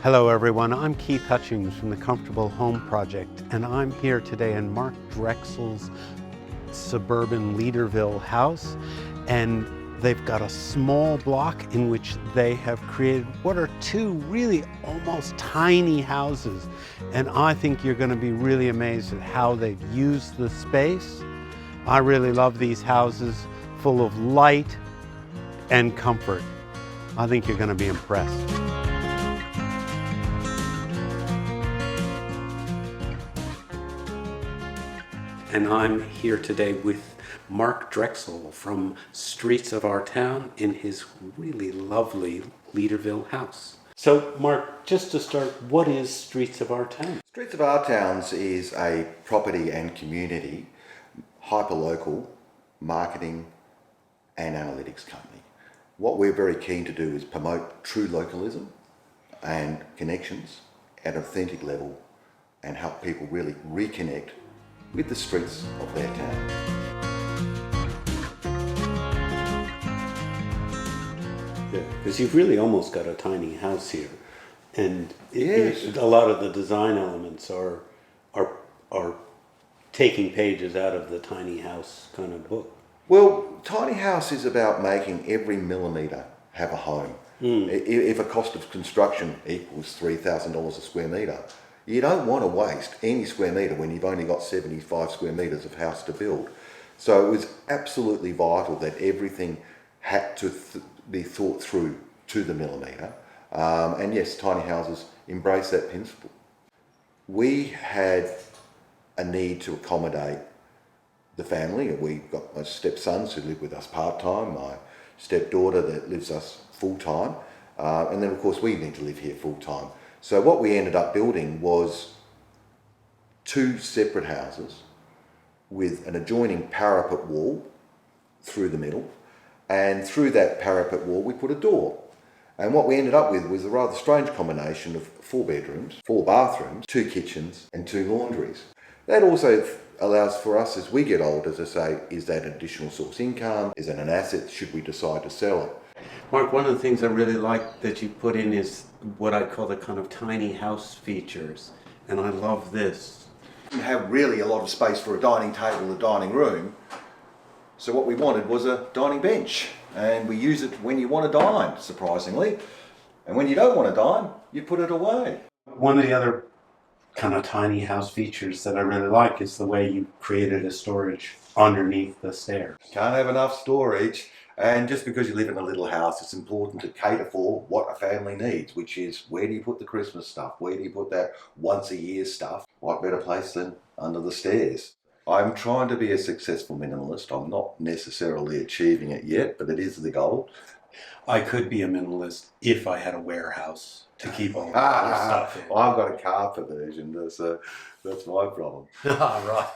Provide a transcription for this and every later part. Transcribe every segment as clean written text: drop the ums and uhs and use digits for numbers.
Hello everyone, I'm Keith Hutchings from the Comfortable Home Project, and I'm here today in Mark Drexel's suburban Leederville house, and they've got a small block in which they have created what are two really almost tiny houses, and I think you're going to be really amazed at how they've used the space. I really love these houses full of light and comfort. I think you're going to be impressed. And I'm here today with Mark Drexel from Streets of Our Town in his really lovely Leederville house. So Mark, just to start, what is Streets of Our Town? Streets of Our Towns is a property and community hyperlocal marketing and analytics company. What we're very keen to do is promote true localism and connections at an authentic level and help people really reconnect with the streets of their town. Yeah, because you've really almost got a tiny house here, and Yes. a lot of the design elements are taking pages out of the tiny house kind of book. Well, tiny house is about making every millimetre have a home. If a cost of construction equals $3,000 a square metre, you don't want to waste any square metre when you've only got 75 square metres of house to build. So it was absolutely vital that everything had to be thought through to the millimetre. And yes, tiny houses embrace that principle. We had a need to accommodate the family. We've got my stepsons who live with us part-time, my stepdaughter that lives us full-time, and then of course we need to live here full-time. So what we ended up building was two separate houses with an adjoining parapet wall through the middle, and through that parapet wall we put a door. And what we ended up with was a rather strange combination of 4 bedrooms, 4 bathrooms, 2 kitchens and 2 laundries. That also allows for us as we get older to say, is that an additional source income? Is it an asset? Should we decide to sell it? Mark, one of the things I really like that you put in is what I call the kind of tiny house features, and I love this. We didn't have really a lot of space for a dining table, a dining room. So what we wanted was a dining bench, and we use it when you want to dine, surprisingly. And when you don't want to dine, you put it away. One of the other kind of tiny house features that I really like is the way you created a storage underneath the stairs. Can't have enough storage. And just because you live in a little house, it's important to cater for what a family needs, which is where do you put the Christmas stuff? Where do you put that once a year stuff? What better place than under the stairs? I'm trying to be a successful minimalist. I'm not necessarily achieving it yet, but it is the goal. I could be a minimalist if I had a warehouse to keep all the stuff in. I've got a car perversion, that's my problem. Right.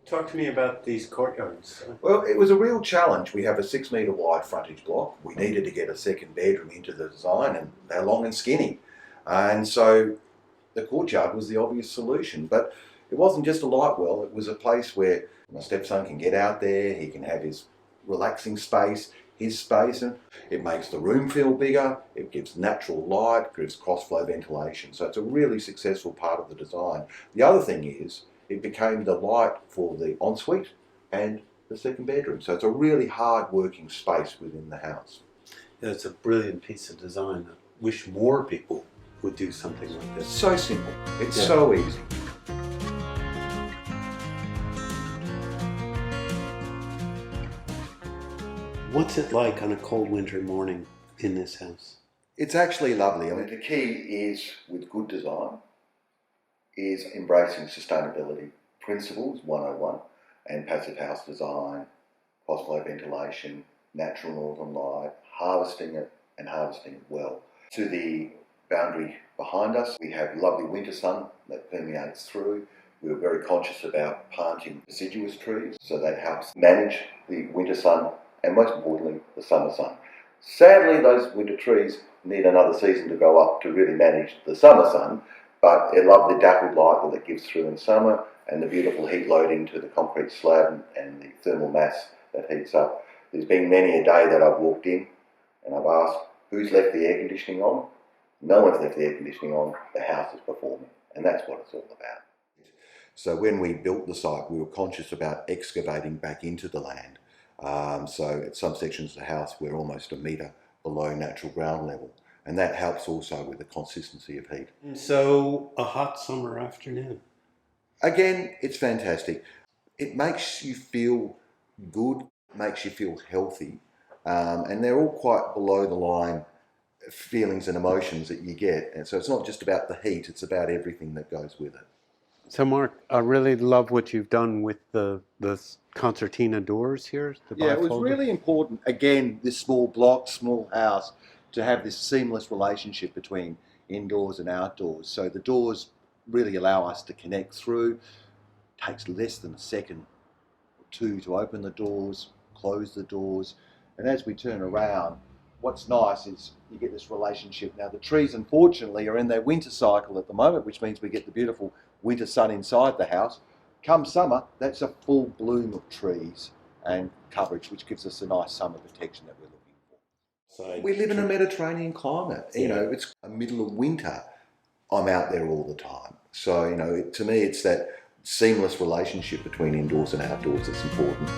Talk to me about these courtyards. Well, it was a real challenge. We have a 6 metre wide frontage block. We needed to get a second bedroom into the design, and they're long and skinny. And so the courtyard was the obvious solution. But it wasn't just a light well, it was a place where my stepson can get out there, he can have his relaxing space, his space, and it makes the room feel bigger, it gives natural light, gives cross-flow ventilation. So it's a really successful part of the design. The other thing is, it became the light for the ensuite and the second bedroom. So it's a really hard working space within the house. Yeah, it's a brilliant piece of design. I wish more people would do something like It's this. so simple. It's so easy. What's it like on a cold winter morning in this house? It's actually lovely. I mean, the key is, with good design, is embracing sustainability principles 101 and passive house design, cross-flow ventilation, natural northern light, harvesting it and harvesting it well. To the boundary behind us, we have lovely winter sun that permeates through. We were very conscious about planting deciduous trees, so that helps manage the winter sun and most importantly, the summer sun. Sadly, those winter trees need another season to go up to really manage the summer sun, but they love the dappled light that it gives through in summer and the beautiful heat loading to the concrete slab and the thermal mass that heats up. There's been many a day that I've walked in and I've asked, who's left the air conditioning on? No one's left the air conditioning on, the house is performing, and that's what it's all about. So when we built the site, we were conscious about excavating back into the land. So at some sections of the house, we're almost a metre below natural ground level, and that helps also with the consistency of heat. So a hot summer afternoon. Again, it's fantastic. It makes you feel good, makes you feel healthy, and they're all quite below the line feelings and emotions that you get. And so it's not just about the heat, it's about everything that goes with it. So Mark, I really love what you've done with the concertina doors here. The Yeah, it was bifolded. really important, again, this small block, small house, to have this seamless relationship between indoors and outdoors. So the doors really allow us to connect through. It takes less than a second or two to open the doors, close the doors. And as we turn around, what's nice is you get this relationship. Now the trees, unfortunately, are in their winter cycle at the moment, which means we get the beautiful winter sun inside the house. Come summer, that's a full bloom of trees and coverage, which gives us a nice summer protection that we're looking for. We live in a Mediterranean climate. You know, it's a middle of winter. I'm out there all the time. So, you know, to me, it's that seamless relationship between indoors and outdoors that's important.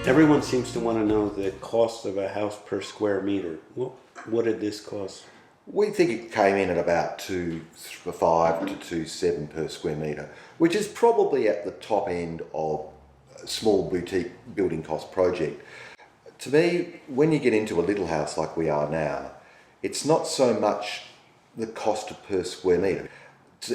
Everyone seems to want to know the cost of a house per square meter. What did this cost? We think it came in at about $2.5 to $2.7 per square metre, which is probably at the top end of a small boutique building cost project. To me, when you get into a little house like we are now, it's not so much the cost per square metre.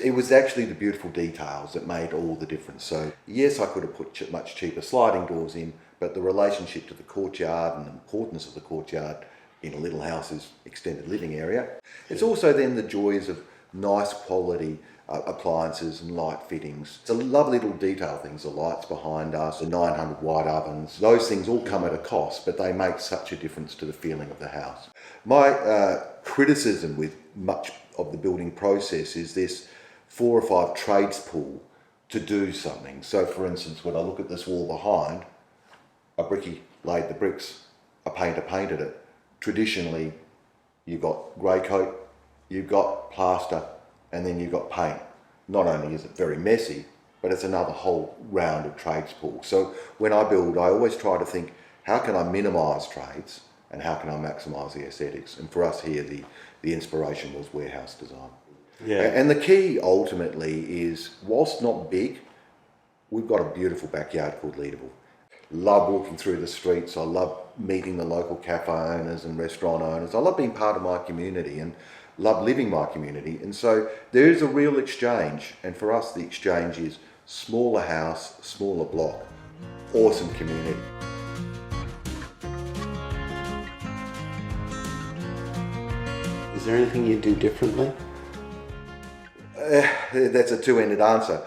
It was actually the beautiful details that made all the difference. So yes, I could have put much cheaper sliding doors in, but the relationship to the courtyard and the importance of the courtyard in a little house's extended living area. It's also then the joys of nice quality appliances and light fittings. It's a lovely little detail things, the lights behind us, the 900 watt ovens, those things all come at a cost, but they make such a difference to the feeling of the house. My criticism with much of the building process is this 4 or 5 trades pool to do something. So for instance, when I look at this wall behind, a brickie laid the bricks, a painter painted it. Traditionally, you've got grey coat, you've got plaster, and then you've got paint. Not only is it very messy, but it's another whole round of trades pool. So when I build, I always try to think, how can I minimise trades and how can I maximise the aesthetics? And for us here, the inspiration was warehouse design. Yeah. And the key ultimately is, whilst not big, we've got a beautiful backyard called Leederville. Love walking through the streets. I love meeting the local cafe owners and restaurant owners. I love being part of my community and love living my community. And so there is a real exchange. And for us, the exchange is smaller house, smaller block, awesome community. Is there anything you do differently? That's a two-ended answer.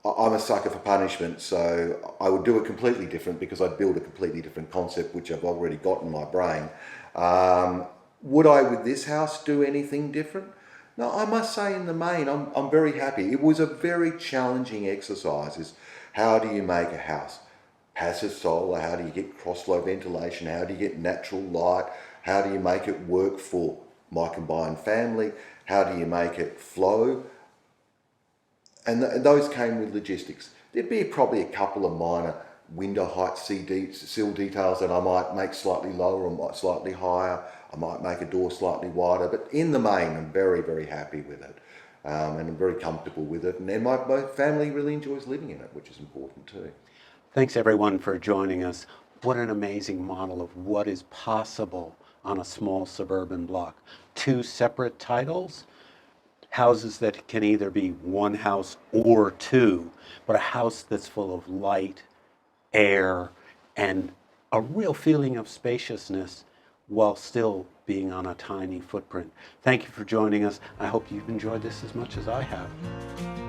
I'm a sucker for punishment, so I would do it completely different because I'd build a completely different concept, which I've already got in my brain. Would I, with this house, do anything different? No, I must say in the main, I'm very happy. It was a very challenging exercise, is how do you make a house? Passive solar, how do you get cross-flow ventilation? How do you get natural light? How do you make it work for my combined family? How do you make it flow? And those came with logistics. There'd be probably a couple of minor window height sill details that I might make slightly lower or slightly higher. I might make a door slightly wider, but in the main, I'm very, very happy with it. And I'm very comfortable with it. And then my family really enjoys living in it, which is important too. Thanks everyone for joining us. What an amazing model of what is possible on a small suburban block. 2 separate titles. Houses that can either be one house or 2, but a house that's full of light, air, and a real feeling of spaciousness while still being on a tiny footprint. Thank you for joining us. I hope you've enjoyed this as much as I have.